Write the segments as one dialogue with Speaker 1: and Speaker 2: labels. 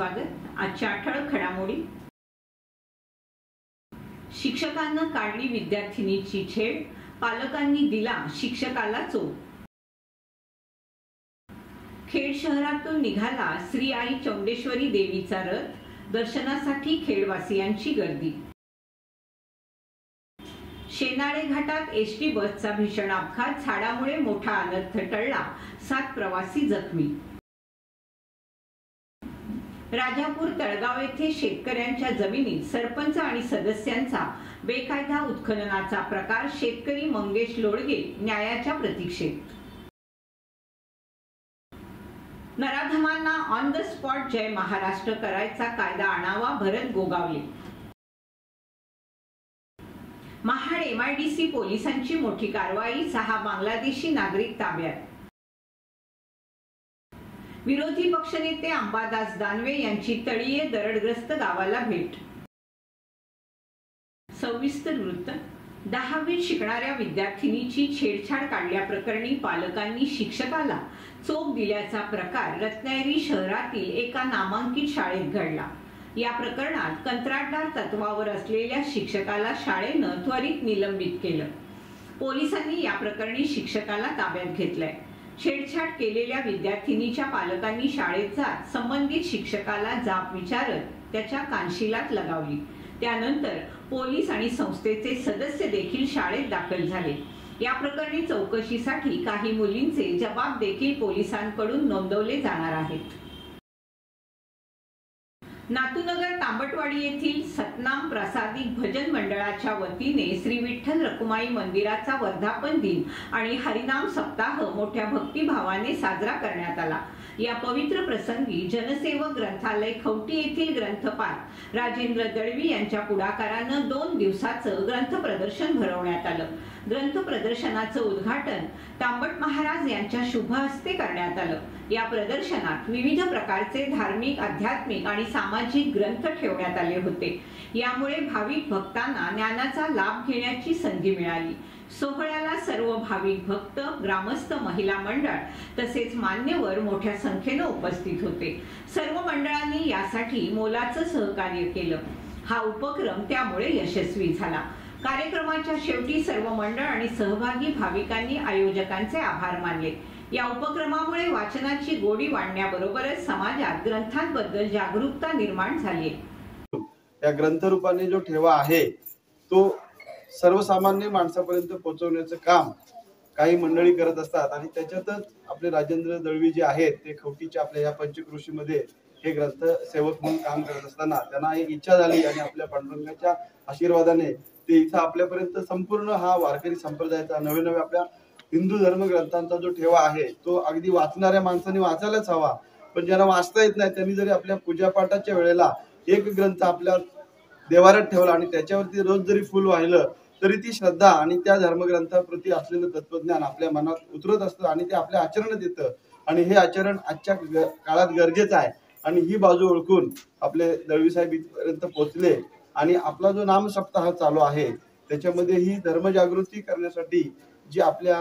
Speaker 1: स्वागत। आजच्या ठळक घडामोडी। शिक्षकांना काढली विद्यार्थिनीची छेड, पालकांनी दिला शिक्षकाला चोप। खेड शहरातून निघाला श्री आई चौंडेश्वरी देवीचा रथ, दर्शनासाठी खेडवासियांची गर्दी। शेनाळे घाटात एसटी बसचा भीषण अपघात, झाडामुळे मोठा अनर्थ टळला, 7 प्रवासी जखमी। राजापूर तळगाव येथे शेतकऱ्यांच्या जमिनीत सरपंच आणि सदस्यांचा बेकायदा उत्खननाचा प्रकार, शेतकरी मंगेश लोडगे न्यायाच्या प्रतीक्षेत। नराधमांना ऑन द स्पॉट जय महाराष्ट्र करायचा कायदा आणावा, भरत गोगावले। महाड MIDC पोलिसांची मोठी कारवाई, 6 बांगलादेशी नागरिक ताब्यात। विरोधी पक्षनेते अंबादास दानवे यांची तळीये दरडग्रस्त गावाला भेट। सविस्तर वृत्त। 10वीत शिकणाऱ्या विद्यार्थिनीची छेडछाड काढल्याप्रकरणी पालकांनी शिक्षकाला चोप दिल्याचा प्रकार रत्नागिरी शहरातील एका नामांकित शाळेत घडला। या प्रकरणात कंत्राटदार तत्वावर असलेल्या शिक्षकाला शाळेनं त्वरित निलंबित केलं। पोलिसांनी या प्रकरणी शिक्षकाला ताब्यात घेतलंय। छेडछाड केलेल्या विद्यार्थिनीच्या पालकांनी शाळेत जात संबंधित शिक्षकाला जाब विचारत त्याच्या कानशिलात लगावली। त्यानंतर पोलीस आणि संस्थेचे सदस्य देखील शाळेत दाखल झाले। या प्रकरणी चौकशीसाठी काही मुलींचे जबाब देखील पोलिसांकडून नोंदवले जाणार आहेत। नातूनगर तांबटवाडी येथील सतनाम प्रासादिक भजन मंडळाच्या वतीने श्री विठ्ठल रखुमाई मंदिराचा वर्धापन दिन आणि हरिनाम सप्ताह मोठ्या भक्तिभावाने साजरा करण्यात आला। या पवित्र प्रसंगी जनसेवक ग्रंथालय खवटी येथील ग्रंथपाल राजेंद्र दळवी यांच्या पुढाकारानं 2 दिवसाचं ग्रंथ प्रदर्शन भरवण्यात आलं। ग्रंथ प्रदर्शनाचं उद्घाटन तांबट महाराज यांच्या शुभ हस्ते करण्यात आलं। या प्रदर्शनात विविध प्रकारचे धार्मिक, आध्यात्मिक आणि सामाजिक ग्रंथ ठेवण्यात आले होते। यामुळे भाविक भक्तांना ज्ञानाचा लाभ घेण्याची संधी मिळाली। सोहळ्याला सर्व भाविक भक्त, ग्रामस्थ, महिला मंडळ तसेच मान्यवर मोठ्या संख्येने उपस्थित होते। सर्व मंडळांनी यासाठी मोलाचं सहकार्य केलं। हा उपक्रम त्यामुळे यशस्वी झाला। कार्यक्रमाच्या शेवटी सर्व मंडळ आणि सहभागी भाविकांनी आयोजकांचे आभार मानले। या उपक्रमामुळे वाचनाची गोडी वाढण्याबरोबरच समाजात ग्रंथांबद्दल जागरूकता निर्माण झाली।
Speaker 2: या ग्रंथरूपाने जो ठेवा आहे तो सर्वसामान्य माणसापर्यंत पोहोचवण्याचं काम काही मंडळी करत असतात आणि त्याच्यातच आपले राजेंद्र दळवी जे आहेत ते खवटीच्या आपल्या या पंचक्रोशीमध्ये हे ग्रंथ सेवक म्हणून काम करत असताना त्यांना एक इच्छा झाली आणि आपल्या पांडुरंगाच्या आशीर्वादाने ते इथं आपल्यापर्यंत संपूर्ण हा वारकरी संप्रदायाचा नवे आपल्या हिंदू धर्म ग्रंथांचा जो ठेवा आहे तो अगदी वाचणाऱ्या माणसाने वाचायलाच हवा, पण ज्यांना वाचता येत नाही त्यांनी जरी आपल्या पूजापाठाच्या वेळेला एक ग्रंथ आपल्या देवारात ठेवला आणि त्याच्यावरती रोज जरी फुल वाहिलं तरी ती श्रद्धा आणि त्या धर्मग्रंथाप्रती असलेलं तत्वज्ञान आपल्या मनात उतरत असतं आणि ते आपल्या आचरणात येतं आणि हे आचरण आजच्या काळात गरजेचं आहे। आणि ही बाजू ओळखून आपले दळवी साहेब इथपर्यंत पोहोचले आणि आपला जो नाम सप्ताह चालू आहे त्याच्यामध्ये ही धर्मजागृती करण्यासाठी जी आपल्या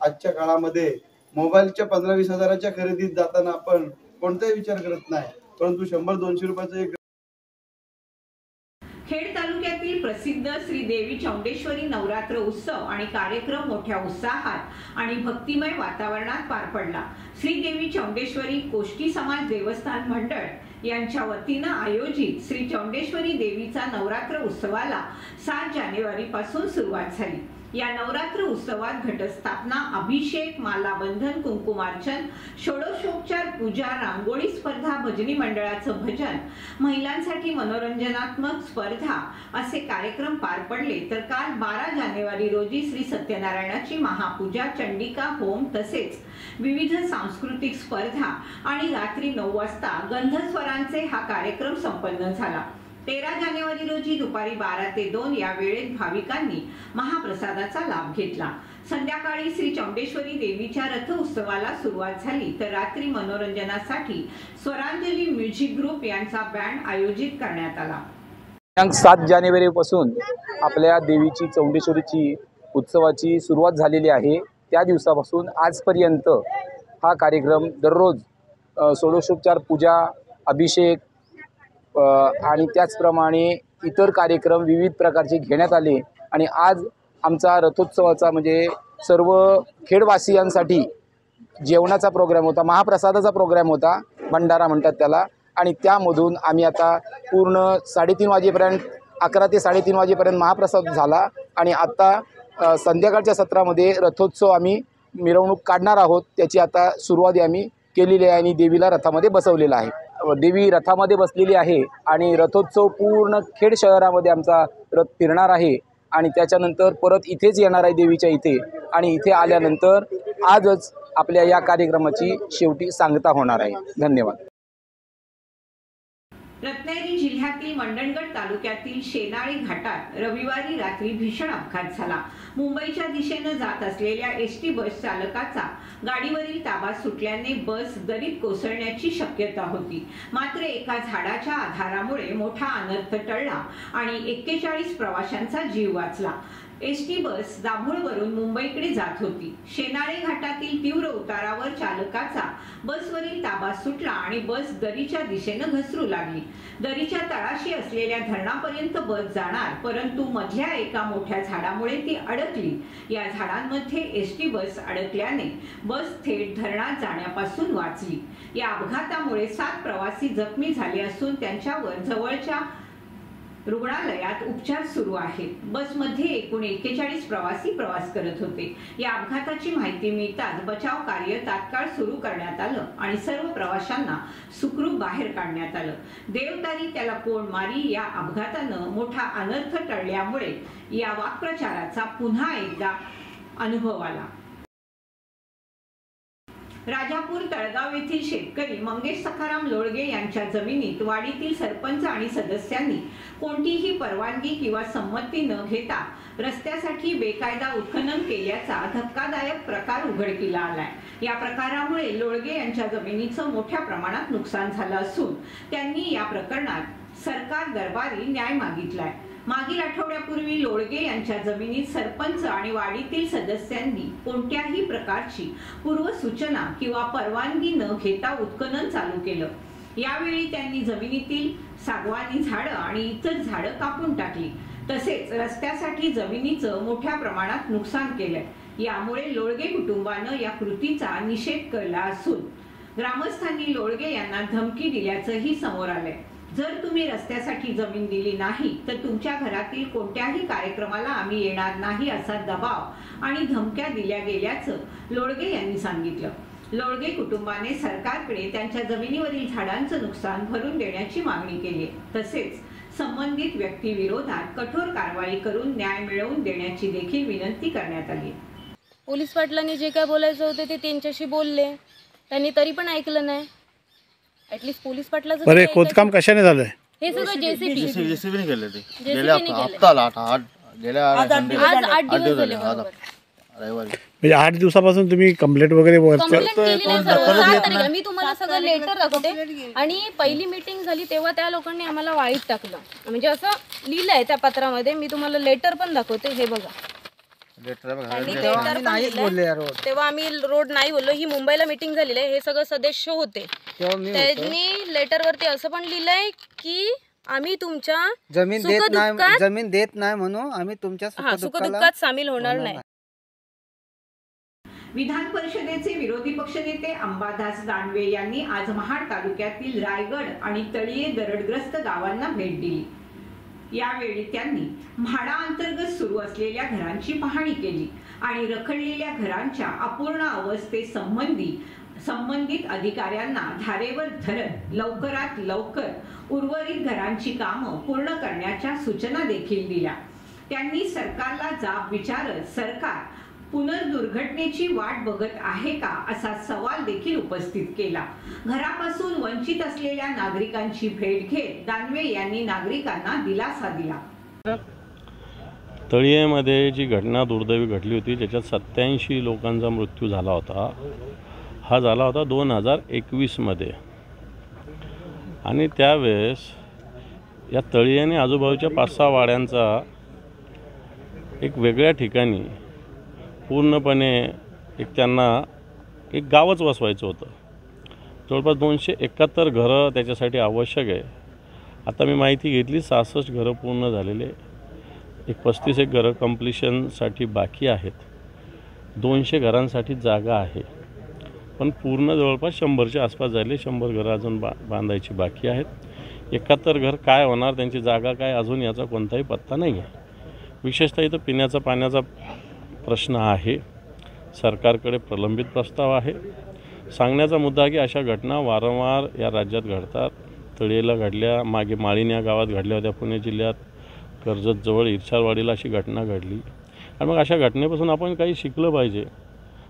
Speaker 2: आजच्या काळामध्ये मोबाईलच्या 15-20 हजाराच्या खरेदीत जाताना आपण कोणताही विचार करत नाही, परंतु 100-200 रुपयाचं एक
Speaker 1: खेड तालुक्यातील प्रसिद्ध श्री देवी चौंडेश्वरी नवरात्र उत्सव आणि कार्यक्रम मोठ्या उत्साहात आणि भक्तिमय वातावरणात पार पडला। श्री देवी चौंडेश्वरी कोष्टी समाज देवस्थान मंडळ यांच्या वतीने आयोजित श्री चौंडेश्वरी देवीचा नवरात्र उत्सवाला 7 जानेवारी पासून सुरुवात झाली। या नवरात्र उत्सवात घटस्थापना, अभिषेक, मालाबंधन, कुंकुमार्चन, षोडशोपचार पूजा, रांगोळी स्पर्धा, भजनी मंडळाचं भजन, महिलांसाठी मनोरंजनात्मक स्पर्धा असे कार्यक्रम पार पडले। तर काल 12 जानेवारी रोजी श्री सत्यनारायणाची महापूजा, चंडिका होम तसेच विविध सांस्कृतिक स्पर्धा आणि रात्री 9 वाजता गंधस्वरांचे हा कार्यक्रम संपन्न झाला। 13 जानेवारी रोजी दुपारी 12 ते 2 या वेळेत भाविकांनी महाप्रसादाचा लाभ घेतला। संध्याकाळी श्री चौंडेश्वरी देवीच्या रथ उत्सवाला सुरुवात झाली, तर रात्री मनोरंजनासाठी स्वरांजली म्युझिक ग्रुप यांचा बँड आयोजित करण्यात आला।
Speaker 3: 7 जानेवारी पासून आपल्या देवीची चौंडेश्वरीची उत्सवाची सुरुवात झालेली आहे। त्या दिवसापासून आजपर्यंत हा कार्यक्रम दररोज षोडशोपचार पूजा, अभिषेक, आणि त्याचप्रमाणे इतर कार्यक्रम विविध प्रकारचे घेण्यात आले आणि आज आमचा रथोत्सवाचा म्हणजे सर्व खेडवासियांसाठी जेवणाचा प्रोग्राम होता, महाप्रसादाचा प्रोग्राम होता, भंडारा म्हणतात त्याला. आणि त्यामधून आम्ही आता पूर्ण 3:30 वाजेपर्यंत 11 ते 3:30 वाजेपर्यंत महाप्रसाद झाला आणि आता संध्याकाळच्या सत्रामध्ये रथोत्सव आम्ही मिरवणूक काढणार आहोत. त्याची आता सुरुवात आम्ही केलेली आहे आणि देवीला रथामध्ये बसवलेला आहे. देवी रथामध्ये बसलेली आहे आणि रथोत्सव पूर्ण खेड शहरामध्ये आमचा रथ फिरणार आहे आणि त्याच्यानंतर परत इथेच येणार आहे देवीच्या इथे आणि इथे आल्यानंतर आजच आपल्या या कार्यक्रमाची शेवटी सांगता होणार आहे. धन्यवाद.
Speaker 1: रत्नागिरी जिल्ह्यातील मंडणगड तालुक्यातील शेनाळी घाटात रविवारी रात्री भीषण अपघात झाला. मुंबईच्या दिशेने जात असलेल्या एसटी बस चालकाचा गाडीवरील ताबा सुटल्याने बस दरीत कोसळण्याची शक्यता होती. मात्र एका झाडाच्या आधारामुळे मोठा अनर्थ टळला आणि 41 प्रवाशांचा जीव वाचला. एसटी बस दाभोळवरून मुंबईकडे जात होती. शेनाळे घाटातील तीव्र उतारावर चालकाचा बसवरील ताबा सुटला आणि बस दरीच्या दिशेने घसरू लागली. दरीच्या तळाशी असलेल्या धरणापर्यंत बस जाणार, परंतु मधल्या एका मोठ्या झाडामुळे ती अडकली. या झाडांमध्ये एसटी बस अडकल्याने बस थेट धरणात जाण्यापासून वाचली. या अपघातामुळे 7 प्रवासी जखमी झाले असून त्यांच्यावर जवळच्या रुग्णालयात उपचार सुरू आहेत. बसमध्ये एकूण 41 प्रवासी प्रवास करत होते. या अपघाताची माहिती मिळताच बचाव कार्य तात्काळ सुरू करण्यात आलं आणि सर्व प्रवाशांना सुखरूप बाहेर काढण्यात आलं. देवतारी त्याला कोण मारी या अपघातानं मोठा अनर्थ टळल्यामुळे या वाक्प्रचाराचा पुन्हा एकदा अनुभव आला. राजापूर तळगाव येथील शेतकरी मंगेश सखाराम लोळगे यांच्या जमिनीत वाडीतील सरपंच आणि सदस्यांनी कोणतीही परवानगी किंवा संमती न घेता रस्त्यासाठी बेकायदा उत्खनन केल्याचा धक्कादायक प्रकार उघडकीला आलाय. या प्रकारामुळे लोळगे यांच्या जमिनीचं मोठ्या प्रमाणात नुकसान झालं असून त्यांनी या प्रकरणात सरकार दरबारी न्याय मागितलाय. मागील आठवड्यापूर्वी लोळगे यांच्या जमिनीत सरपंच आणि वाडीतील सदस्यांनी कोणत्याही प्रकारची पूर्वसूचना किंवा परवानगी न घेता उत्खनन चालू केलं. यावेळी त्यांनी जमिनीतील सागवानी झाडं आणि इतर झाडं कापून टाकली. तसेच रस्त्यासाठी जमिनीचं मोठ्या प्रमाणात नुकसान केलंय. यामुळे लोळगे कुटुंबानं या कृतीचा निषेध केला असून ग्रामस्थांनी लोळगे यांना धमकी दिल्याचंही समोर आलंय. जर तुम्ही रस्त्यासाठी जमीन दिली नाही तर तुमच्या घरातील कोणत्याही कार्यक्रमाला आम्ही येणार नाही असा दबाव आणि धमक्या दिल्या गेल्याचं लोळगे यांनी सांगितलं. लोळगे कुटुंबाने सरकारकडे त्यांच्या जमिनीवरील झाडांचं नुकसान भरून देण्याची मागणी केली. तसेच संबंधित व्यक्तीविरोधात कठोर कारवाई करून न्याय मिळवून देण्याची देखील विनंती करण्यात आली.
Speaker 4: पोलीस पाटलांनी जे काय बोलायचं होते ते त्यांच्याशी बोलले, त्यांनी तरी पण ऐकलं नाही. ऍटलीस्ट पोलीस पाटलाचं
Speaker 5: बरे खोदकाम कशाने झालंय?
Speaker 4: हे सगळं जेसीबी
Speaker 5: केले ते
Speaker 4: गेल्या
Speaker 5: हप्ताला आज 8 दिवस झाले रविवारी. म्हणजे 8 दिवसापासून तुम्ही कंप्लेंट वगैरे
Speaker 4: मी तुम्हाला सगळं लेटर दाखवते. आणि पहिली मीटिंग झाली तेव्हा त्या लोकांनी आम्हाला वाळीत टाकलं, म्हणजे असं लिहिलंय त्या पत्रामध्ये. मी तुम्हाला लेटर पण दाखवते, हे बघा. तेव्हा आम्ही रोड नाही बोललो. ही मुंबईला मीटिंग झालेली आहे, हे सगळं सदस्य होते. त्यांनी लेटर वरती असं पण लिहिलंय की आम्ही तुमच्या जमीन
Speaker 6: देत नाही म्हणून आम्ही तुमच्या
Speaker 4: सुखदुःखात सामील होणार नाही.
Speaker 1: विधान परिषदेचे विरोधी पक्षनेते अंबादास दानवे यांनी आज महाड तालुक्यातील रायगड आणि तळीये दरडग्रस्त गावांना भेट दिली. यावेळी त्यांनी म्हाडा अंतर्गत सुरू असलेल्या घरांची पाहणी केली आणि रखडलेल्या घरांच्या अपूर्ण संबंधित अधिकाऱ्यांना धारेवर धरत लवकरात लवकर उर्वरित घरांची कामं पूर्ण करण्याच्या सूचना देखील दिल्या. त्यांनी सरकारला जाब विचारत सरकार पुनर्दुर्घटनेची वाट बघत आहे का असा सवाल देखील उपस्थित केला. घरापासून वंचित असलेल्या नागरिकांची भेट घेत दानवे यांनी नागरिकांना दिलासा दिला.
Speaker 7: तळीयेमध्ये जी घटना दुर्दैवी घडली होती त्याच्यात 87 लोकांचा मृत्यू झाला होता. हा झाला होता 2021 मध्ये. आणि त्यावेळेस या तळीयेने आजूबाजूच्या 5-6 वाड्यांचा एक वेगळ्या ठिकाणी पूर्णपणे त्यांना एक गावच वसवायचं होतं. जवळपास 271 घरं त्याच्यासाठी आवश्यक आहे आता मी माहिती घेतली 66 घरं पूर्ण झालेले, एक 35 घरं कंप्लिशनसाठी बाकी आहेत, 200 घरांसाठी जागा आहे, पण पूर्ण जवळपास 100च्या आसपास झाले. 100 घरं अजून बांधायची बाकी आहेत. 71 घर काय होणार, त्यांची जागा काय, अजून याचा कोणताही पत्ता नाही आहे. विशेषतः इथं पिण्याचा पाण्याचा प्रश्न आहे. सरकारकडे प्रलंबित प्रस्ताव आहे. सांगण्याचा मुद्दा की अशा घटना वारंवार या राज्यात घडतात. तळेला घडल्या, मागे माळीण या गावात घडल्या होत्या पुणे जिल्ह्यात, कर्जतजवळ इर्शालवाडीला अशी घटना घडली. आणि मग अशा घटनेपासून आपण काही शिकलं पाहिजे.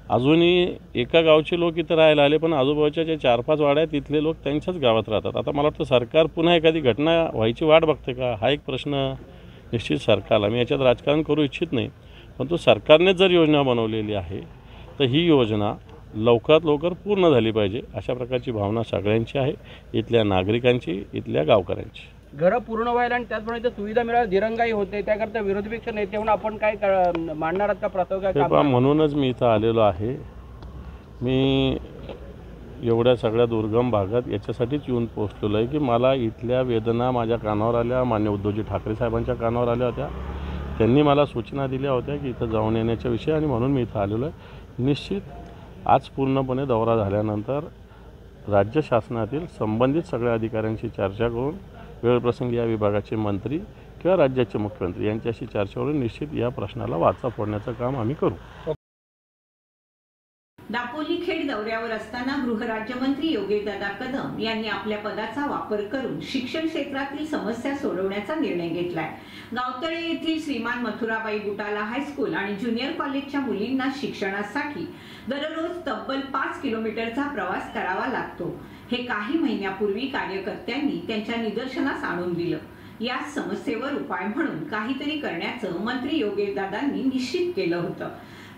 Speaker 7: अजूनही एका गावचे लोक इथं राहायला आले, पण आजूबाजूच्या जे 4-5 वाड्या आहेत तिथले लोक त्यांच्याच गावात राहतात. आता मला वाटतं सरकार पुन्हा एखादी घटना व्हायची वाट बघते का, हा एक प्रश्न निश्चित सरकारला. मी याच्यात राजकारण करू इच्छित नाही, परंतु सरकारने जर योजना बनवलेली आहे तर ही योजना लवकरात लवकर पूर्ण झाली पाहिजे, अशा प्रकारची भावना सगळ्यांची आहे, इथल्या नागरिकांची, इथल्या गावकऱ्यांची.
Speaker 3: घरं पूर्ण व्हायला आणि त्याचप्रमाणे त्या सुविधा मिळायला दिरंगाई होते, त्याकरता विरोधी पक्ष नेते म्हणून आपण काय मांडणार आहात का प्रस्ताव?
Speaker 7: म्हणूनच मी इथं आलेलो आहे. मी एवढ्या सगळ्या दुर्गम भागात याच्यासाठीच येऊन पोहोचलेलो आहे की मला इथल्या वेदना माझ्या कानावर आल्या, मान्य उद्धवजी ठाकरे साहेबांच्या कानावर आल्या होत्या. त्यांनी मला सूचना दिल्या होत्या की इथं जाऊन येण्याच्या विषयी, आणि म्हणून मी इथं आलेलो आहे. निश्चित आज पूर्णपणे दौरा झाल्यानंतर राज्य शासनातील संबंधित सगळ्या अधिकाऱ्यांशी चर्चा करून वेळप्रसंगी या विभागाचे मंत्री किंवा राज्याचे मुख्यमंत्री यांच्याशी चर्चा करून निश्चित या प्रश्नाला वाचा फोडण्याचं काम आम्ही करू.
Speaker 1: दापोली खेड दौऱ्यावर असताना गृहराज्यमंत्री योगेशदादा कदम यांनी आपल्या पदाचा वापर करून शिक्षण क्षेत्रातील समस्या सोडवण्याचा निर्णय घेतलाय. गावतळे येथील श्रीमान मथुराबाई बुटाला हायस्कूल आणि ज्युनियर कॉलेजच्या मुलींना शिक्षणासाठी दररोज तब्बल 5 किलोमीटरचा प्रवास करावा लागतो. हे काही महिन्यापूर्वी कार्यकर्त्यांनी त्यांच्या निदर्शनास आणून दिलं. या समस्येवर उपाय म्हणून काहीतरी करण्याचं मंत्री योगेशदादांनी निश्चित केलं होतं.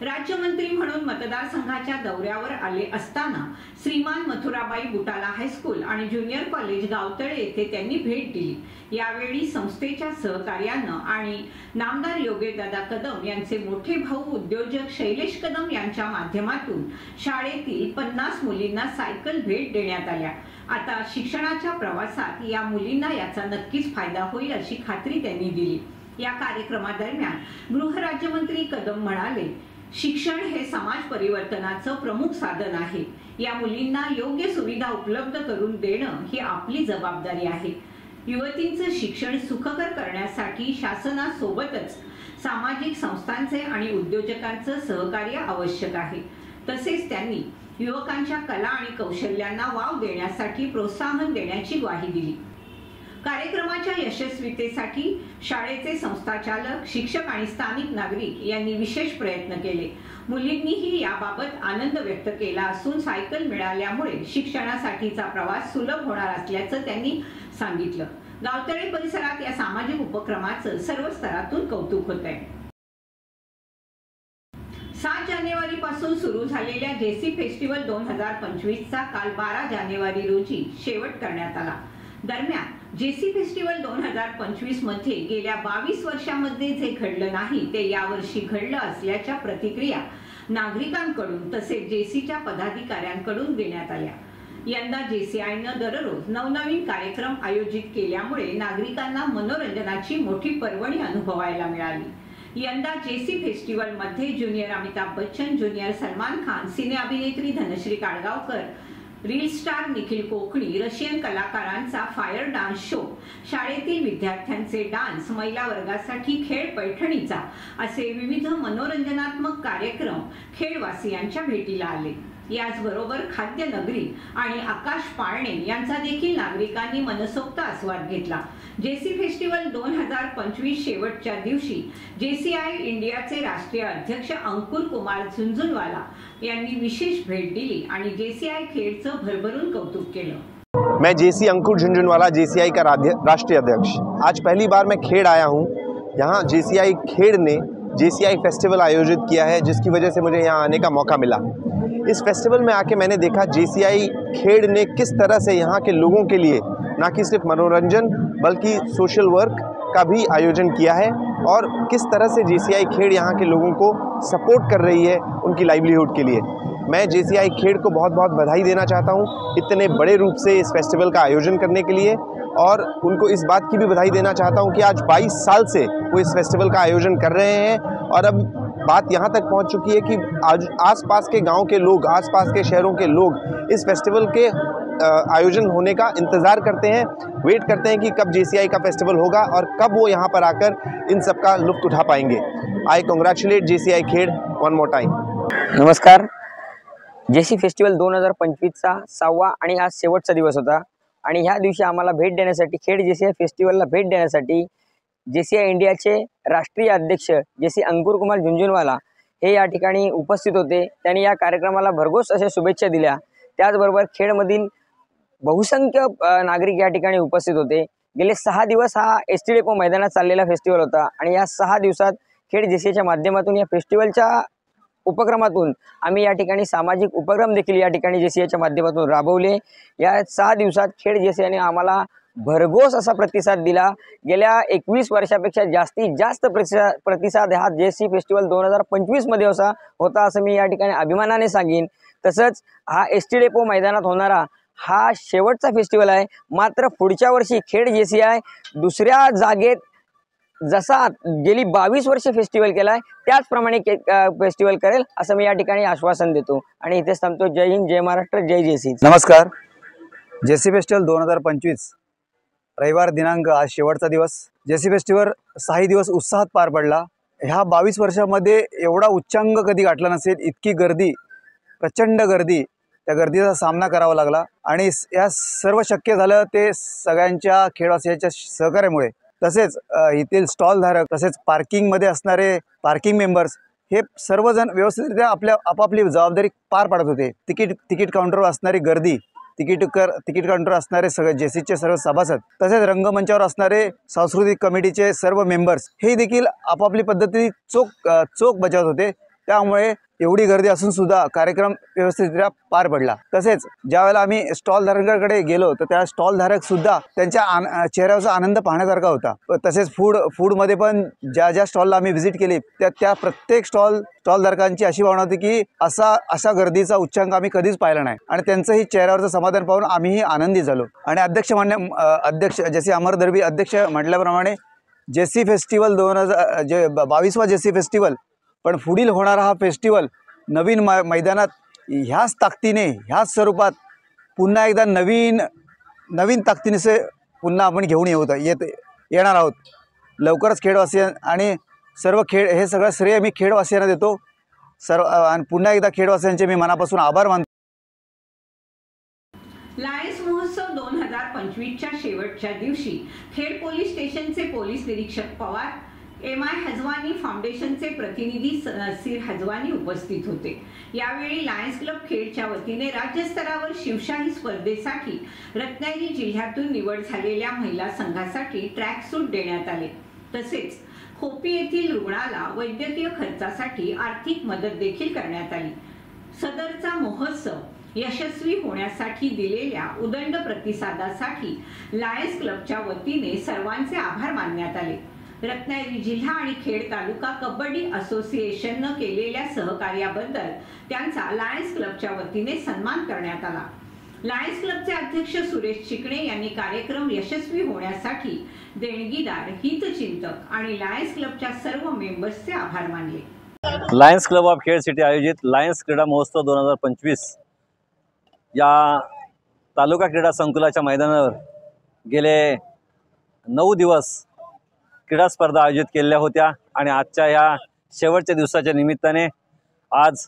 Speaker 1: राज्यमंत्री म्हणून मतदारसंघाच्या दौऱ्यावर आले असताना श्रीमान मथुराबाई बुटाला हायस्कूल आणि ज्युनियर कॉलेज गावतळे येथे त्यांनी भेट दिली. यावेळी संस्थेच्या सहकार्यानं आणि नामदार योगेशदादा कदम यांचे मोठे भाऊ उद्योजक शैलेश कदम यांच्या माध्यमातून शाळेतील 50 मुलींना सायकल भेट देण्यात आल्या. आता शिक्षणाच्या प्रवासात या मुलींना याचा नक्कीच फायदा होईल अशी खात्री त्यांनी दिली. या कार्यक्रमादरम्यान गृहराज्यमंत्री कदम म्हणाले, शिक्षण हे समाज परिवर्तनाचं प्रमुख साधन आहे. या मुलींना योग्य सुविधा उपलब्ध करून देणं ही आपली जबाबदारी आहे. युवतींचं शिक्षण सुखकर करण्यासाठी शासनासोबतच सामाजिक संस्थांचे आणि उद्योजकांचं सहकार्य आवश्यक आहे. तसेच त्यांनी युवकांच्या कला आणि कौशल्यांना वाव देण्यासाठी प्रोत्साहन देण्याची ग्वाही दिली. कार्यक्रमाच्या यशस्वीतेसाठी शाळेचे संस्थाचालक, शिक्षक आणि स्थानिक नागरिक यांनी विशेष प्रयत्न केले. मुलींनीही याबाबत आनंद व्यक्त केला असून सायकल मिळाल्यामुळे शिक्षणासाठीचा प्रवास सुलभ होणार असल्याचं त्यांनी सांगितलं. गावतळे परिसरात या सामाजिक उपक्रमाचं सर्व स्तरातून कौतुक होत आहे. 7 जानेवारी पासून सुरू झालेल्या जेसी फेस्टिवल 2025चा काल 12 जानेवारी रोजी शेवट करण्यात आला. दरम्यान जेसी फेस्टिवल 2025 मध्ये गेल्या 22 वर्षांमध्ये जे घडलं नाही ते यावर्षी घडलं असल्याच्या प्रतिक्रिया नागरिकांकडून तसेच जेसीच्या पदाधिकाऱ्यांकडून देण्यात आल्या. यंदा जेसीआयनं दररोज नवनवीन कार्यक्रम आयोजित केल्यामुळे नागरिकांना मनोरंजनाची मोठी पर्वणी अनुभवायला मिळाली. यंदा जेसी फेस्टिवल मध्ये ज्युनियर अमिताभ बच्चन, ज्युनियर सलमान खान, सिने अभिनेत्री Dhanashree Kadgaonkar, reel star Nikhil Konkani, Russian कलाकारांचा फायर डान्स शो, शाळेतील विद्यार्थ्यांचे डान्स, महिला वर्गासाठी खेळ पैठणीचा असे विविध मनोरंजनात्मक कार्यक्रम खेडवासियांच्या भेटीला आले. याचबरोबर खाद्य नगरी आणि आकाश पाळणे यांचा देखील नागरिकांनी मनसोक्त आस्वाद घेतला. जेसी फेस्टिवल 2025 शेवटच्या दिवशी जेसीआय इंडियाचे राष्ट्रीय अध्यक्ष अंकुर कुमार झुंझुनवाला यांनी विशेष भेट दिली आणि जेसीआय खेडचं भरभरून कौतुक केलं.
Speaker 8: मैं जेसी अंकुर झुंझुनवाला, जेसीआई का राष्ट्रीय अध्यक्ष। आज पहली बार मैं खेड़ आया हूँ। यहाँ जेसीआई खेड़ ने जेसीआई फेस्टिवल आयोजित किया है, जिसकी वजह से मुझे यहाँ आने का मौका मिला। इस फेस्टिवल में आके मैंने देखा जेसीआई खेड़ ने किस तरह से यहाँ के लोगों के लिए ना कि सिर्फ मनोरंजन बल्कि सोशल वर्क का भी आयोजन किया है और किस तरह से जेसीआई खेड़ यहाँ के लोगों को सपोर्ट कर रही है उनकी लाइवलीहुड के लिए। मैं जेसीआई खेड़ को बहुत बहुत बधाई देना चाहता हूँ इतने बड़े रूप से इस फेस्टिवल का आयोजन करने के लिए। और उनको इस बात की भी बधाई देना चाहता हूं कि आज 22 साल से वो इस फेस्टिवल का आयोजन कर रहे हैं और अब बात यहाँ तक पहुँच चुकी है कि आज आसपास के गांव के लोग, आसपास के शहरों के लोग इस फेस्टिवल के आयोजन होने का इंतज़ार करते हैं, वेट करते हैं कि कब JCI का फेस्टिवल होगा और कब वो यहाँ पर आकर इन सब का लुत्फ उठा पाएंगे। I congratulate JCI Khed one more time.
Speaker 9: नमस्कार। JC फेस्टिवल 2025चा 6वा आणि आज शेवटचा दिवस होता आणि ह्या दिवशी आम्हाला भेट देण्यासाठी, खेड JCI फेस्टिवलला भेट देण्यासाठी JCI इंडियाचे राष्ट्रीय अध्यक्ष JC अंकुर कुमार झुंझुनवाला हे या ठिकाणी उपस्थित होते। त्यांनी या कार्यक्रमाला भरघोस अशा शुभेच्छा दिल्या। त्याचबरोबर खेडमधील बहुसंख्य नागरिक या ठिकाणी उपस्थित होते। गेले 6 दिवस हा ST डेपो मैदानात चाललेला फेस्टिवल होता आणि या 6 दिवसात खेड JCIच्या माध्यमातून या फेस्टिवलच्या उपक्रमातून आम्ही या ठिकाणी सामाजिक उपक्रम देखील या ठिकाणी JCIच्या माध्यमातून राबवले। या 6 दिवसात खेड JCIने आम्हाला भरघोस असा प्रतिसाद दिला। गेल्या 21 वर्षापेक्षा जास्तीत जास्त प्रतिसाद हा JC फेस्टिवल 2025 मध्ये होता असं मी या ठिकाणी अभिमानाने सांगेन। तसंच हा ST डेपो मैदानात होणारा हा शेवटचा फेस्टिवल आहे। मात्र पुढच्या वर्षी खेड JCI दुसऱ्या जागेत जसा गेली 22 वर्ष फेस्टिवल केलाय त्याचप्रमाणे फेस्टिवल करेल असं मी या ठिकाणी आश्वासन देतो आणि इथेच थांबतो। जय हिंद, जय महाराष्ट्र, जय JC।
Speaker 10: नमस्कार। JC फेस्टिवल 2025 रविवार दिनांक आज शेवटचा दिवस। JC फेस्टिवल 6 दिवस उत्साहात पार पडला। ह्या 22 वर्षामध्ये एवढा उच्चांक कधी गाठला नसेल, इतकी गर्दी, प्रचंड गर्दी, त्या गर्दीचा सामना करावा लागला आणि या सर्व शक्य झालं ते सगळ्यांच्या खेडवासियांच्या सहकार्यामुळे। तसेच येथील स्टॉल धारक, तसेच पार्किंगमध्ये असणारे पार्किंग मेंबर्स हे सर्वजण व्यवस्थितरित्या आपापली जबाबदारी पार पाडत होते। तिकीट काउंटरवर असणारी गर्दी, तिकीट काउंटर असणारे सगळे JCचे सर्व सभासद, तसेच रंगमंचावर असणारे सांस्कृतिक कमिटीचे सर्व मेंबर्स हे देखील आपापली पद्धतीने चोख बजावत होते। त्यामुळे एवढी गर्दी असून सुद्धा कार्यक्रम व्यवस्थितरित्या पार पडला। तसेच ज्यावेळेला आम्ही स्टॉल धारकांकडे गेलो तर त्या स्टॉल धारक सुद्धा त्यांच्या चेहऱ्यावरचा आनंद पाहण्यासारखा होता। तसेच फूडमध्ये पण ज्या स्टॉलला आम्ही व्हिजिट केली त्या प्रत्येक स्टॉल धारकांची अशी भावना होती की अशा गर्दीचा उच्चांक आम्ही कधीच पाहिला नाही आणि त्यांचंही चेहऱ्यावरचं समाधान पाहून आम्हीही आनंदी झालो। आणि अध्यक्ष जसे अमर दर्बी अध्यक्ष म्हटल्याप्रमाणे JC फेस्टिवल 22वा JC फेस्टिवल, पण पुढील होणारा हा फेस्टिवल नवीन मैदानात ह्याच ताकदीने, ह्याच स्वरूपात पुन्हा एकदा नवीन ताकदीने पुन्हा आपण घेऊन येणार आहोत। लवकरच खेडवासियां आणि सर्व हे सगळं श्रेय मी खेडवासियांना देतो। आणि पुन्हा एकदा खेडवासियांचे मी मनापासून आभार मानतो।
Speaker 1: लायन्स महोत्सव 2025च्या शेवटच्या दिवशी खेड पोलीस स्टेशनचे पोलीस निरीक्षक पवार, MI हजवानी फाउंडेशनचे प्रतिनिधी नसीर हजवानी उपस्थित होते। यावेळी लायन्स क्लब खेडच्या वतीने राज्यस्तरावर शिवशाही स्पर्धेसाठी रत्नागिरी जिल्ह्यातून निवड झालेल्या महिला संघासाठी ट्रॅक सूट देण्यात आले। तसेच खोपी येथील रुग्णाला वैद्यकीय खर्चासाठी आर्थिक मदत देखील करण्यात आली। सदरचा महोत्सव यशस्वी होण्यासाठी दिलेल्या उदंड प्रतिसादासाठी लायन्स क्लबच्या वतीने सर्वांचे आभार मानण्यात आले। रत्नागिरी जिल्हा आणि खेड तालुका कबड्डी असोसिएशनने केलेल्या सहकार्याबद्दल त्यांचा लायन्स क्लबच्या वतीने सन्मान करण्यात आला। लायन्स क्लबचे अध्यक्ष सुरेश चिकणे यांनी कार्यक्रम यशस्वी होण्यासाठी देणगीदार, हितचिंतक आणि लायन्स क्लबच्या सर्व मेंबर्सचे आभार मानले।
Speaker 11: Lions club of Khed city आयोजित लायन्स क्रीडा महोत्सव 2025 या तालुका क्रीडा संकुलाच्या मैदानावर गेले 9 दिवस क्रीडा स्पर्धा आयोजित केलेल्या होत्या आणि आजच्या या शेवटच्या दिवसाच्या निमित्ताने आज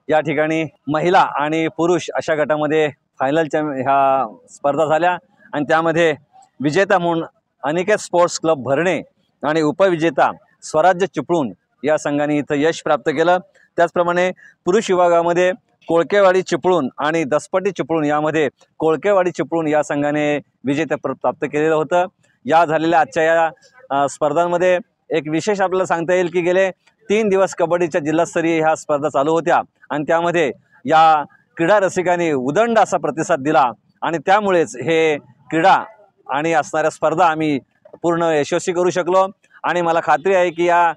Speaker 11: या ठिकाणी महिला आणि पुरुष अशा गटामध्ये फायनलच्या ह्या स्पर्धा झाल्या आणि त्यामध्ये विजेता म्हणून अनिकेत स्पोर्ट्स क्लब भरणे आणि उपविजेता स्वराज्य चिपळूण या संघाने इथं यश प्राप्त केलं। त्याचप्रमाणे पुरुष विभागामध्ये कोळकेवाडी चिपळूण आणि दसपटी चिपळूण यामध्ये कोळकेवाडी चिपळूण या संघाने विजेतेपद प्राप्त केलेलं होतं। या झालेल्या आजच्या या स्पर्धांमध्ये एक विशेष आपल्याला सांगता येईल की गेले 3 दिवस कबड्डीच्या जिल्हास्तरीय ह्या स्पर्धा चालू होत्या आणि त्यामध्ये या क्रीडा रसिकांनी उदंड असा प्रतिसाद दिला आणि त्यामुळेच हे क्रीडा आणि असणाऱ्या स्पर्धा आम्ही पूर्ण यशस्वी करू शकलो। आणि मला खात्री आहे की या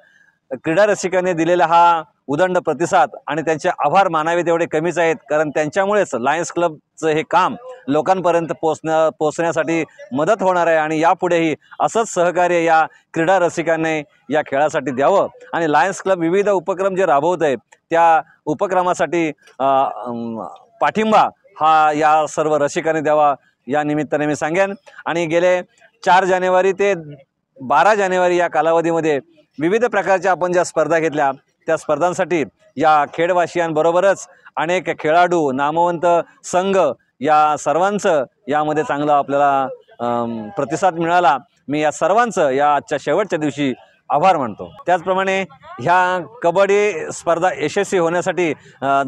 Speaker 11: क्रीडा रसिकांनी दिलेला हा उदंड प्रतिसाद आणि त्यांचे आभार मानावे तेवढे कमीच आहेत, कारण त्यांच्यामुळेच लायन्स क्लबचं हे काम लोकांपर्यंत पोहोचण्यासाठी मदत होणार आहे आणि यापुढेही असंच सहकार्य या क्रीडा रसिकांनी या खेळासाठी द्यावं आणि लायन्स क्लब विविध उपक्रम जे राबवत आहे त्या उपक्रमासाठी पाठिंबा हा या सर्व रसिकांनी द्यावा या निमित्ताने मी सांगेन। आणि गेले 4 जानेवारी ते 12 जानेवारी या कालावधीमध्ये विविध प्रकारच्या आपण ज्या स्पर्धा घेतल्या त्या स्पर्धांसाठी या खेडवासियांबरोबरच अनेक खेळाडू, नामवंत संघ या सर्वांचं यामध्ये चांगला आपल्याला प्रतिसाद मिळाला। मी या सर्वांचं या आजच्या शेवटच्या दिवशी आभार मानतो। त्याचप्रमाणे ह्या कबड्डी स्पर्धा यशस्वी होण्यासाठी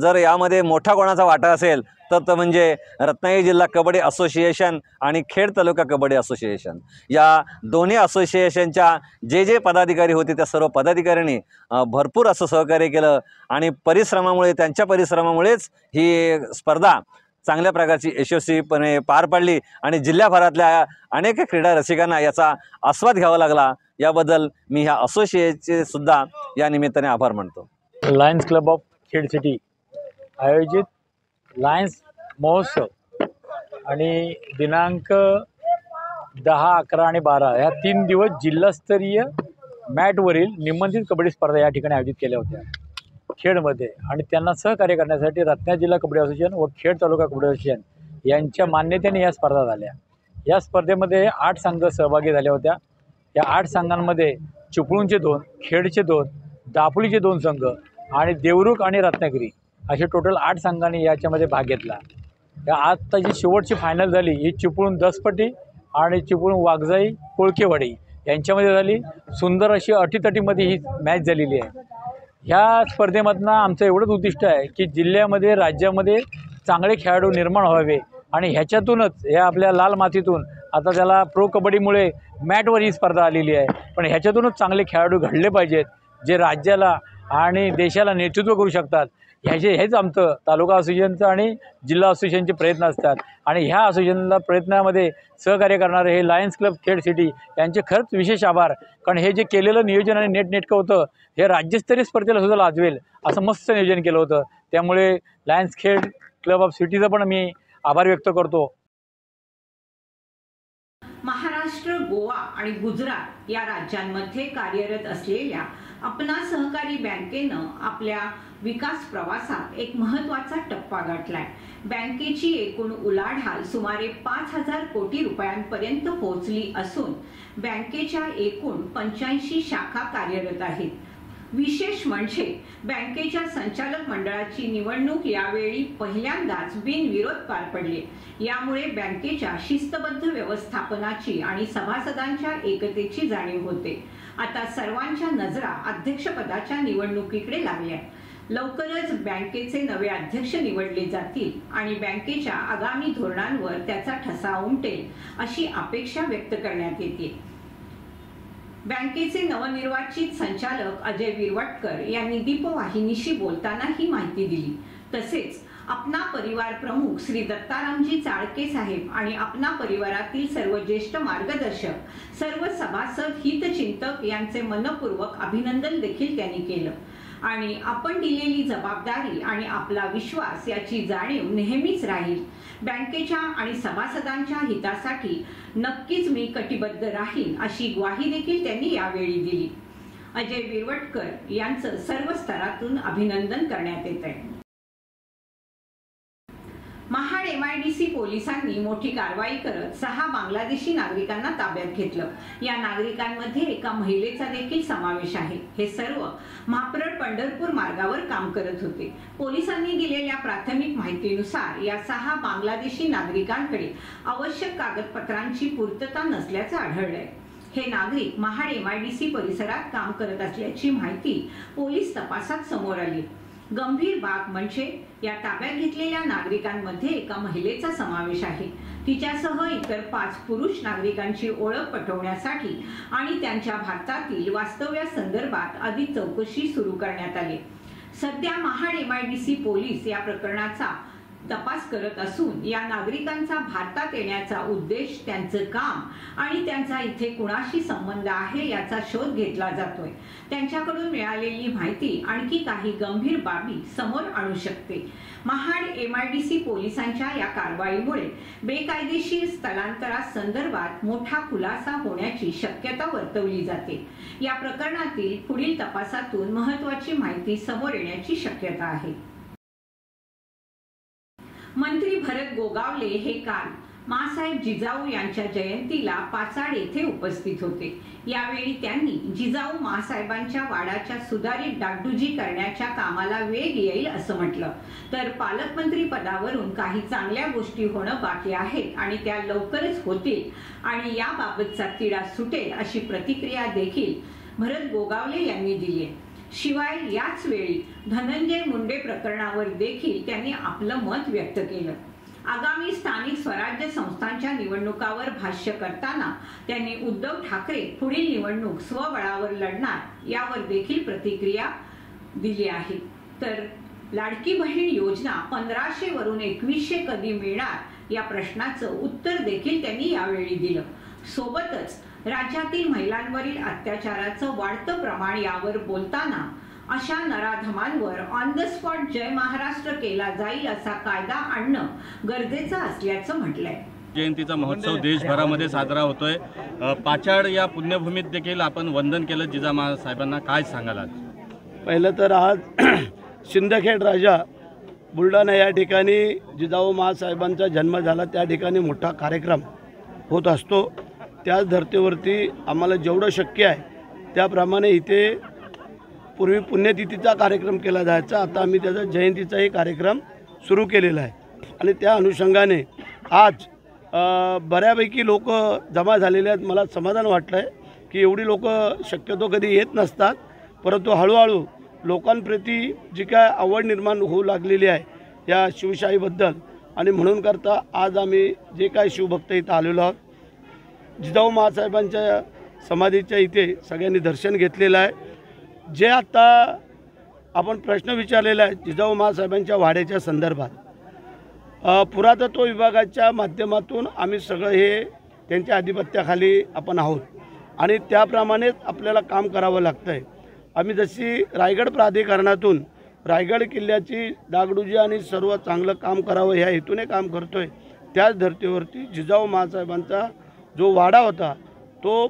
Speaker 11: जर यामध्ये मोठा कोणाचा वाटा असेल तर म्हणजे रत्नागिरी जिल्हा कबड्डी असोसिएशन आणि खेड तालुका कबड्डी असोसिएशन या दोन्ही असोसिएशनच्या जे पदाधिकारी होते त्या सर्व पदाधिकाऱ्यांनी भरपूर असं सहकार्य केलं आणि त्यांच्या परिश्रमामुळेच ही स्पर्धा चांगल्या प्रकारची यशस्वीपणे पार पाडली आणि जिल्ह्याभरातल्या अनेक क्रीडा रसिकांना याचा आस्वाद घ्यावा लागला। याबद्दल मी ह्या असोसिएशनचे सुद्धा या निमित्ताने आभार मानतो।
Speaker 12: Lions club of Khed city आयोजित लायन्स महोत्सव आणि दिनांक 10, 11 आणि 12 ह्या 3 दिवस जिल्हास्तरीय मॅटवरील निबंधित कबड्डी स्पर्धा या ठिकाणी आयोजित केल्या होत्या खेडमध्ये आणि त्यांना सहकार्य करण्यासाठी रत्नागिरी जिल्हा कबड्डी असोसिएशन व खेड तालुका कबड्डी असोसिएशन यांच्या मान्यतेने या स्पर्धा झाल्या। या स्पर्धेमध्ये 8 संघ सहभागी झाले होत्या। या 8 संघांमध्ये चिपळूणचे 2, खेडचे 2, दापोलीचे 2 संघ आणि देवरुख आणि रत्नागिरी असे टोटल 8 संघांनी याच्यामध्ये भाग घेतला। या आत्ता जी शेवटची फायनल झाली ही चिपळूण दसपट्टी आणि चिपळूण वाघजाई कोळकेवाडी यांच्यामध्ये झाली। सुंदर अशी अटीतटीमध्ये ही मॅच झालेली आहे। ह्या स्पर्धेमधनं आमचं एवढंच उद्दिष्ट आहे की जिल्ह्यामध्ये राज्यामध्ये चांगले खेळाडू निर्माण व्हावे आणि ह्याच्यातूनच या आपल्या लाल मातीतून आता त्याला प्रो कबड्डीमुळे मॅटवर ही स्पर्धा आलेली आहे, पण ह्याच्यातूनच चांगले खेळाडू घडले पाहिजेत जे राज्याला आणि देशाला नेतृत्व करू शकतात। हेच आमचं तालुका असोसिएशनचं आणि जिल्हा असोसिएशनचे प्रयत्न असतात आणि ह्या असोसिएशनला प्रयत्नामध्ये सहकार्य करणारे हे लायन्स क्लब खेड सिटी यांचे खरंच विशेष आभार, कारण हे जे केलेलं नियोजन आणि नेटकं होतं हे राज्यस्तरीय स्पर्धेला सुद्धा लाजवेल असं मस्त नियोजन केलं होतं। त्यामुळे लायन्स खेड क्लब ऑफ सिटीचा पण मी आभार व्यक्त करतो।
Speaker 1: महाराष्ट्र, गोवा आणि गुजरात या राज्यांमध्ये कार्यरत असलेल्या अपना सहकारी बँकेनं आपल्या विकास प्रवासात एक महत्त्वाचा टप्पा गाठलाय। बँकेची एकूण उलाढाल सुमारे 5,000 कोटी रुपयांपर्यंत पोहोचली असून बँकेच्या एकूण 85 शाखा कार्यरत आहेत। विशेष म्हणजे बँकेच्या संचालक मंडळाची निवडणूक यावेळी पहिल्यांदाच बिनविरोध पार पडली। यामुळे बँकेच्या शिस्तबद्ध व्यवस्थापनाची आणि सभासदांच्या एकतेची जाणीव होते। आता सर्वांच्या नजरा अध्यक्षपदाच्या निवडणुकीकडे लागल्या। लवकरच बँकेचे नवे अध्यक्ष निवडले जातील आणि बँकेच्या आगामी धोरणांवर त्याचा ठसा उमटेल अशी अपेक्षा व्यक्त करण्यात येते। बँकेचे नवनिर्वाचित संचालक अजय विरवटकर यांनी दीपवाहिनीशी बोलताना ही माहिती दिली। तसेच अपना परिवार प्रमुख श्री दत्तारामजी चाळके साहेब आणि अपना परिवारातील सर्व ज्येष्ठ मार्गदर्शक, सर्व सभासद, हितचिंतक यांचे मनपूर्वक अभिनंदन देखील त्यांनी केलं आणि आपण दिलेली जबाबदारी आणि आपला विश्वास याची जाणीव नेहमीच राहील। बँकेच्या आणि सभासदांच्या हितासाठी नक्कीच मी कटिबद्ध राहीन अशी ग्वाही देखील त्यांनी यावेळी दिली। अजय विरवटकर यांचं सर्व स्तरातून अभिनंदन करण्यात येत आहे। महाड MIDC पोलिसांनी मोठी कारवाई करत 6 बांगलादेशी नागरिकांना ताब्यात घेतलं। या नागरिकांमध्ये एका महिलेचा देखील समावेश आहे। हे सर्व म्हाप्रड पंढरपूर मार्गावर काम करत होते। पोलिसांनी दिलेल्या प्राथमिक माहितीनुसार या 6 बांगलादेशी नागरिकांकडे आवश्यक कागदपत्रांची पूर्तता नसल्याचं आढळलंय। हे नागरिक महाड MIDC परिसरात काम करत असल्याची माहिती पोलीस तपासात समोर आली। गंभीर बाब म्हणजे या ताब्यात घेतलेल्या नागरिकांमध्ये एका महिलेचा समावेश आहे। तिच्यासह इतर 5 पुरुष नागरिकांची ओळख पटवण्यासाठी आणि त्यांच्या भारतातील वास्तव्यासंदर्भात अधिक चौकशी सुरू करण्यात आली। सध्या महाड MIDC पोलीस या प्रकरणाचा तपास करत असून या नागरिकांचा भारतात येण्याचा उद्देश, त्यांचं काम आणि त्यांचा इथे कुणाशी संबंध आहे याचा शोध घेतला जातोय। त्यांच्याकडून मिळालेली माहिती आणखी काही गंभीर बाबी समोर आणू शकते। महाड MIDC पोलिसांच्या या कारवाईमुळे बेकायदेशीर स्थलांतरासंदर्भात मोठा खुलासा होण्याची शक्यता वर्तवली जाते। या प्रकरणातील पुढील तपासातून महत्त्वाची माहिती समोर येण्याची शक्यता आहे। मंत्री भरत गोगावले हे काल मासाहेब जिजाऊ यांच्या जयंतीला पाचाड येथे उपस्थित होते। यावेळी त्यांनी जिजाऊ मासाहेबांच्या वाड्याच्या सुधारित डागडुजी करण्याच्या कामाला वेग येईल असं म्हटलं, तर पालकमंत्री पदावरून काही चांगल्या गोष्टी होणं बाकी आहेत आणि त्या लवकरच होतील आणि याबाबतचा तिढा सुटेल अशी प्रतिक्रिया देखील भरत गोगावले यांनी दिली आहे। शिवाय याच वेळी धनंजय मुंडे प्रकरणावर देखील त्यांनी आपलं मत व्यक्त केलं। आगामी स्थानिक स्वराज्य संस्थांच्या निवडणुकावर भाष्य करताना त्यांनी उद्धव ठाकरे पुढील निवडणूक स्वबळावर लढणार यावर देखील प्रतिक्रिया दिली आहे। तर लाडकी बहीण योजना 1500 वरून 2100 कधी मिळणार या प्रश्नाचं उत्तर देखील त्यांनी यावेळी दिलं। सोबतच राज्यातील महिलांवरील अत्याचाराचं वाढतं प्रमाण यावर बोलताना अशा नराधमांवर ऑन द स्पॉट जय महाराष्ट्र केला जाईल असा कायदा आणणं गरजेचं असल्याचं म्हटलंय।
Speaker 13: जयंतीचा महोत्सव देशभरामध्ये साजरा होतोय। पाचाड या पुण्यभूमीत देखील आपण वंदन केलं जिजाऊ साहेबांना, काय सांगाल आज?
Speaker 14: पहिलं तर आज सिंदखेड राजा बुलढाणा या ठिकाणी जिजाऊ महासाहेबांचा जन्म झाला, त्या ठिकाणी मोठा कार्यक्रम होत असतो। त्याच धर्तीवरती आम्हाला जेवढं शक्य आहे त्याप्रमाणे इथे पूर्वी पुण्यतिथीचा कार्यक्रम केला जायचा, आता आम्ही त्याचा जयंतीचाही कार्यक्रम सुरू केलेला आहे आणि त्या अनुषंगाने आज बऱ्यापैकी लोक जमा झालेले आहेत। मला समाधान वाटलं आहे की एवढी लोक शक्यतो कधी येत नसतात, परंतु हळूहळू लोकांप्रती जी काय आवड निर्माण होऊ लागलेली आहे या शिवशाहीबद्दल, आणि म्हणून करता आज आम्ही जे काय शिवभक्त इथं आलेलो आहोत, जिजाऊ महासाहेबांच्या समाधीच्या इथे सगळ्यांनी दर्शन घेतलेलं आहे। जे आता आपण प्रश्न विचारलेला आहे जिजाऊ महासाहेबांच्या वाड्याच्या संदर्भात, पुरातत्व विभागाच्या माध्यमातून आम्ही सगळं हे त्यांच्या आधिपत्याखाली आपण आहोत आणि त्याप्रमाणेच आपल्याला काम करावं लागतं आहे। आम्ही जशी रायगड प्राधिकरणातून रायगड किल्ल्याची डागडुजी आणि सर्व चांगलं काम करावं ह्या हेतूने काम करतो आहे, त्याच धर्तीवरती जिजाऊ महासाहेबांचा जो वाडा होता तो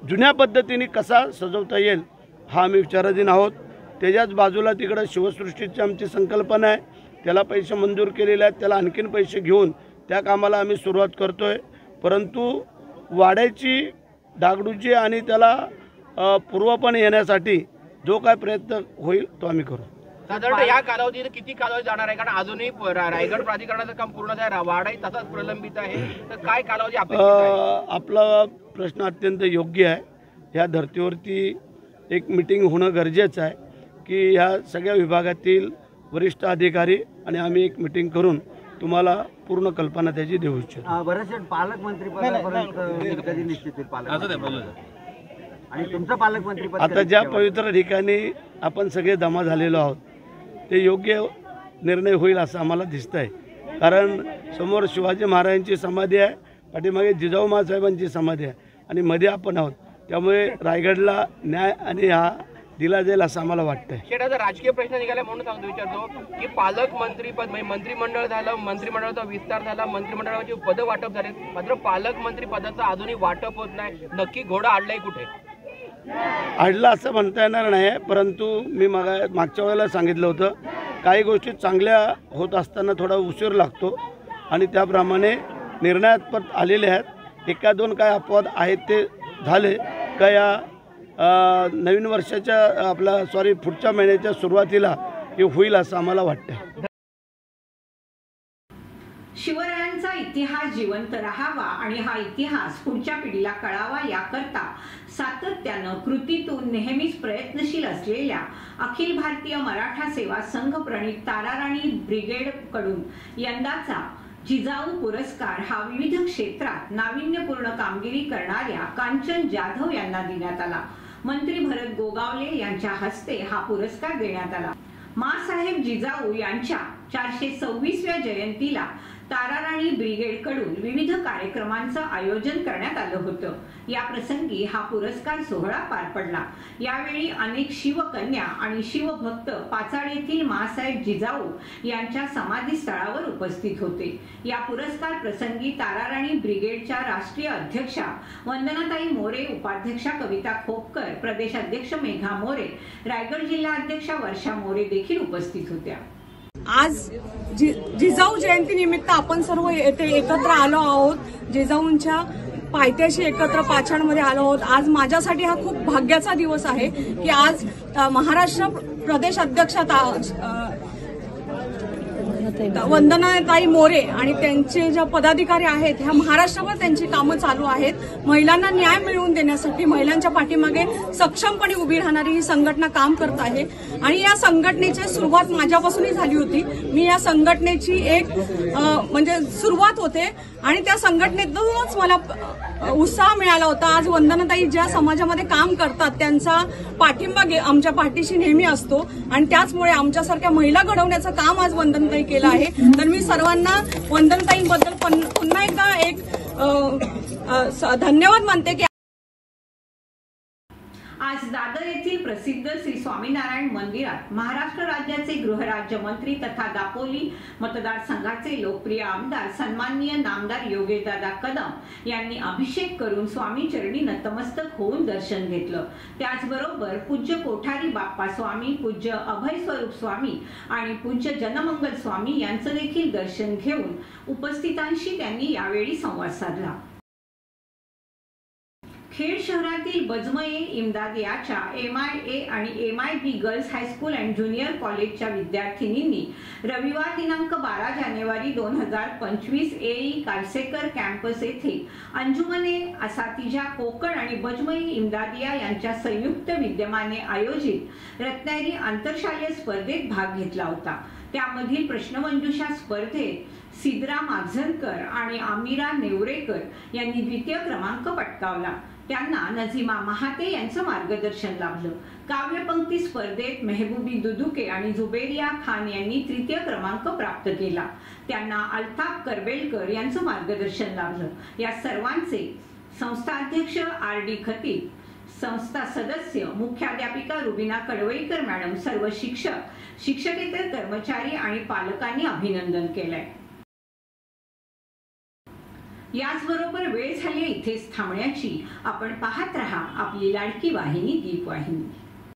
Speaker 14: जुन्या पद्धतीने कसा सजवता येईल हा आम्ही विचाराधीन आहोत। त्याच्याच बाजूला तिकडं शिवसृष्टीची आमची संकल्पना आहे, त्याला पैसे मंजूर केलेले आहेत, त्याला आणखीन पैसे घेऊन त्या कामाला आम्ही सुरुवात करतो आहे। परंतु वाड्याची डागडुजी आणि त्याला पूर्वपणे येण्यासाठी जो काय प्रयत्न होईल तो आम्ही करू।
Speaker 15: साधारण या कालावधीत किती कालावधी जाणार आहे? कारण अजूनही रायगड प्राधिकरणाचं काम पूर्ण झालं, वाडाही तसाच प्रलंबित आहे, तर काय कालावधी अपेक्षित आहे?
Speaker 14: आपला प्रश्न अत्यंत योग्य आहे। ह्या धर्तीवरती एक मीटिंग होणं गरजेचं आहे की ह्या सगळ्या विभागातील वरिष्ठ अधिकारी आणि आम्ही एक मीटिंग करून तुम्हाला पूर्ण कल्पना त्याची देऊ इच्छितो।
Speaker 6: बरेचसे पालकमंत्री पदापर्यंत कधी निश्चित होईल आणि तुमचं पालकमंत्री पद
Speaker 14: आता ज्या पवित्र ठिकाणी आपण सगळे जमा झालेलो आहोत ते योग्य निर्णय होईल असं आम्हाला दिसतं आहे। कारण समोर शिवाजी महाराजांची समाधी आहे, पाठीमागे जिजाऊ महासाहेबांची समाधी आहे आणि मध्ये आपण आहोत, त्यामुळे रायगडला न्याय आणि हा दिला जाईल असं आम्हाला वाटतंय।
Speaker 15: शेवटाचा राजकीय प्रश्न निघाला म्हणून सांगतो विचारतो की पालकमंत्री पद म्हणजे मंत्रिमंडळ झालं, मंत्रिमंडळाचा विस्तार झाला, मंत्रिमंडळाची पदं वाटप झाले, मात्र पालकमंत्री पदाचं अजूनही वाटप होत नाही, नक्की घोडा अडलाय कुठे?
Speaker 14: अडला असं म्हणता येणार नाही, परंतु मी मागच्या वेळेला सांगितलं होतं काही गोष्टी चांगल्या होत असताना थोडा उशीर लागतो आणि त्याप्रमाणे निर्णयात आलेले आहेत। एका दोन काय अपवाद आहेत ते झाले का या नवीन वर्षाच्या पुढच्या महिन्याच्या सुरुवातीला हे होईल असं आम्हाला वाटतं।
Speaker 1: शिवरायांचा इतिहास जिवंत राहावा आणि हा इतिहास पुढच्या पिढीला कळावा याकरता सातत्यानं कृतीतून नेहमीच प्रयत्नशील असलेल्या अखिल भारतीय मराठा सेवा संघ प्रणीत ताराराणी ब्रिगेड कडून यंदाचा जिजाऊ पुरस्कार हा विविध क्षेत्रात नाविन्यपूर्ण कामगिरी करणाऱ्या कांचन जाधव यांना देण्यात आला। मंत्री भरत गोगावले यांच्या हस्ते हा पुरस्कार देण्यात आला। माँसाहेब जिजाऊ यांच्या 426व्या जयंतीला ताराराणी ब्रिगेड कडून विविध कार्यक्रमांचं आयोजन करण्यात आलं होतं। या प्रसंगी हा पुरस्कार सोहळा पार पडला। यावेळी अनेक शिवकन्या आणि शिवभक्त पाचाड येथील माँसाहेब जिजाऊ यांच्या समाधी स्थळावर उपस्थित होते। या पुरस्कार प्रसंगी ताराराणी ब्रिगेडच्या राष्ट्रीय अध्यक्षा वंदनाताई मोरे, उपाध्यक्षा कविता खोपकर, प्रदेश अध्यक्ष मेघा मोरे, रायगड जिल्हा अध्यक्षा वर्षा मोरे देखील उपस्थित होत्या।
Speaker 16: आज जिजाऊ जयंती निमित्त आपण सर्व येथे एकत्र आलो आहोत। जिजाऊंच्या पायथ्याशी एकत्र पाछाडमध्ये आलो आहोत। आज माझ्यासाठी हा खूप भाग्याचा दिवस आहे की आज महाराष्ट्र प्रदेश अध्यक्षा वंदनाताई मोरे आणि त्यांचे जे पदाधिकारी आहेत ह्या महाराष्ट्रावर त्यांची कामं चालू आहेत। महिलांना न्याय मिळवून देण्यासाठी महिलांच्या पाठीमागे सक्षमपणे उभी राहणारी ही संघटना काम करत आहे आणि या संघटनेची सुरुवात माझ्यापासूनही झाली होती। मी या संघटनेची एक म्हणजे सुरुवात होते आणि त्या संघटनेतूनच मला उत्साह मिळाला होता। आज वंदनाताई ज्या समाजामध्ये काम करतात त्यांचा पाठिंबा आमच्या पाठीशी नेहमी असतो आणि त्याचमुळे आमच्यासारख्या महिला घडवण्याचं काम आज वंदनाताई केलं आहे। तर मी सर्वांना वंदनाताईंबद्दल पुन्हा एकदा एक धन्यवाद मानते की
Speaker 1: आज दादर येथील प्रसिद्ध श्री स्वामीनारायण मंदिरात महाराष्ट्र राज्याचे गृहराज्यमंत्री तथा दापोली मतदारसंघाचे लोकप्रिय आमदार सन्माननीय नामदार योगेशदादा कदम यांनी अभिषेक करून स्वामी चरणी नतमस्तक होऊन दर्शन घेतलं। त्याचबरोबर पूज्य कोठारी बाप्पा स्वामी, पूज्य अभय स्वरूप स्वामी आणि पूज्य जनमंगल स्वामी यांचं देखील दर्शन घेऊन उपस्थितांशी त्यांनी यावेळी संवाद साधला। खेड शहरातील बजमये इमदादियाच्या MIA आणि MIB girls high school and junior कॉलेजच्या विद्यार्थिनींनी रविवार दिनांक 12 जानेवारी 2025 AE कालसेकर कॅम्पस येथे अंजुमने असातिजा कोकण आणि बजमये इमदादिया यांच्या संयुक्त विद्यमाने आयोजित रत्नागिरी आंतरशालेय स्पर्धेत भाग घेतला होता। त्यामधील प्रश्नमंजुषा स्पर्धेत सिद्रा मागझरकर आणि आमिरा नेवरेकर यांनी द्वितीय क्रमांक पटकावला। त्यांना नझीमा महाते यांचं मार्गदर्शन लाभलं। काव्यपंक्ती स्पर्धेत मेहबूबी दुदुके आणि जुबेरिया खान यांनी तृतीय क्रमांक प्राप्त केला। त्यांना अल्ताफ करबेलकर यांचं मार्गदर्शन लाभलं। या सर्वांचे संस्थाध्यक्ष RD खतीब, संस्था सदस्य, मुख्याध्यापिका रुबिना कडवईकर मॅडम, सर्व शिक्षक, शिक्षकेतर कर्मचारी आणि पालकांनी अभिनंदन केलंय। याचबरोबर वेळ झाली इथेच थांबण्याची। आपण पाहत रहा आपली लाडकी वाहिनी दीपवाहिनी।